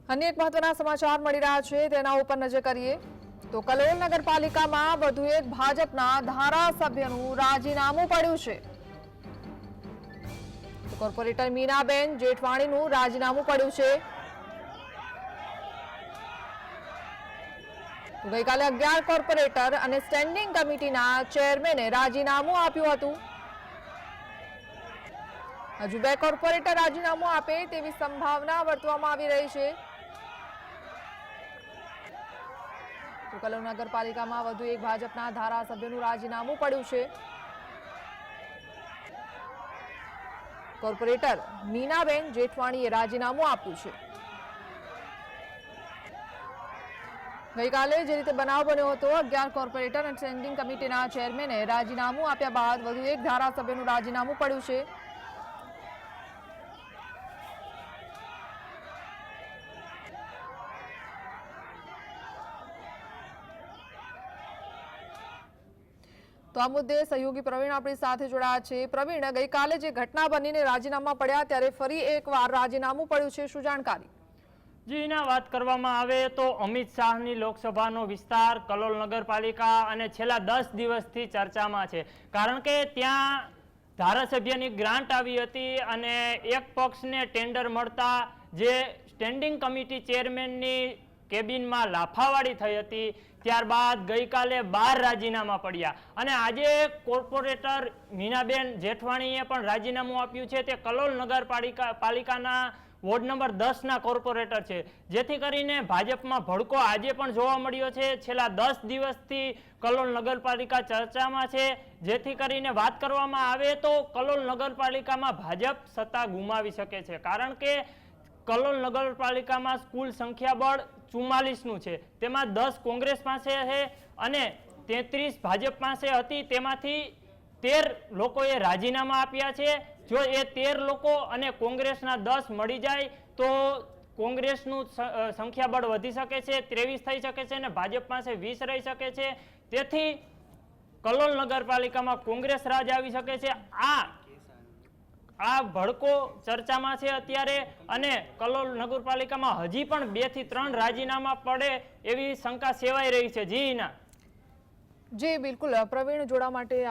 अन्य एक महत्वना समाचार मળી રહ્યા છે તેના ઉપર નજર કરીએ તો કલોલ નગરપાલિકામાં વધુ એક ભાજપના ધારાસભ્યનું રાજીનામું પડ્યું છે। કોર્પોરેટર મીનાબેન જેઠવાણીનું રાજીનામું પડ્યું છે। ગઈકાલે 11 કોર્પોરેટર અને સ્ટેન્ડિંગ કમિટીના ચેરમેને રાજીનામું આપ્યું હતું। હજુ 2 કોર્પોરેટર રાજીનામું આપે તેવી સંભાવના વર્તવામાં આવી રહી છે। તો કલોલ નગરપાલિકામાં વધુ એક ભાજપના ધારાસભ્યનું રાજીનામું પડ્યું છે। કોર્પોરેટર મીનાબેન જેઠવાણીએ રાજીનામું આપ્યું છે। ગઈકાલે જે રીતે બનાવ બન્યો હતો 11 કોર્પોરેટર અને સ્ટેન્ડિંગ કમિટીના ચેરમેને રાજીનામું આપ્યા બાદ વધુ એક ધારાસભ્યનું રાજીનામું પડ્યું છે। तो आ मुद्दे सहयोगी प्रवीण अपनी साथे जोड़ाया छे। प्रवीण, गईकाले जे घटना बनीने राजीनामा पड्या त्यारे फरी एकवार राजीनामું પડ્યું છે, શું જાણકારી? જી ના વાત કરવામાં આવે તો અમિત શાહની લોકસભાનો વિસ્તાર કલોલ નગરપાલિકા અને છેલ્લા 10 દિવસથી ચર્ચામાં છે, કારણ કે ત્યાં ધારાસભ્યની ગ્રાન્ટ આવી હતી અને એક પક્ષને ટેન્ડર મળતા જે સ્ટેન્ડિંગ કમિટી ચેરમેનની કેબિનમાં લાફાવાડી થઈ હતી। ત્યારબાદ ગઈકાલે 12 રાજીનામા પડ્યા અને આજે કોર્પોરેટર મીનાબેન જેઠવાણીએ પણ રાજીનામું આપ્યું છે। તે કલોલ નગરપાલિકાના વોર્ડ નંબર 10ના કોર્પોરેટર છે, જેથી કરીને ભાજપમાં ભડકો આજે પણ જોવા મળ્યો છે। છેલ્લા 10 દિવસથી કલોલ નગરપાલિકા ચર્ચામાં છે, જેથી કરીને વાત કરવામાં આવે તો કલોલ નગરપાલિકામાં ભાજપ સત્તા ગુમાવી શકે છે, કારણ કે કલોલ નગરપાલિકામાં કુલ સંખ્યાબળ 44નું છે, તેમાં 10 કોંગ્રેસ પાસે છે અને 33 ભાજપ પાસે હતી। તેમાંથી 13 લોકોએ રાજીનામા આપ્યા છે। જો એ 13 લોકો અને કોંગ્રેસના 10 મળી જાય તો કોંગ્રેસનું સંખ્યાબળ વધી શકે છે, 23 થઈ શકે છે અને ભાજપ પાસે 20 રહી શકે છે। તેથી કલોલ નગરપાલિકામાં કોંગ્રેસ રાજ આવી શકે છે। આ ભડકો ચર્ચામાં છે અત્યારે અને કલોલ નગરપાલિકામાં હજી પણ 2 થી 3 રાજીનામા પડે એવી શંકા સેવાઈ રહી છે। જી ના જી બિલકુલ પ્રવીણ, જોડા માટે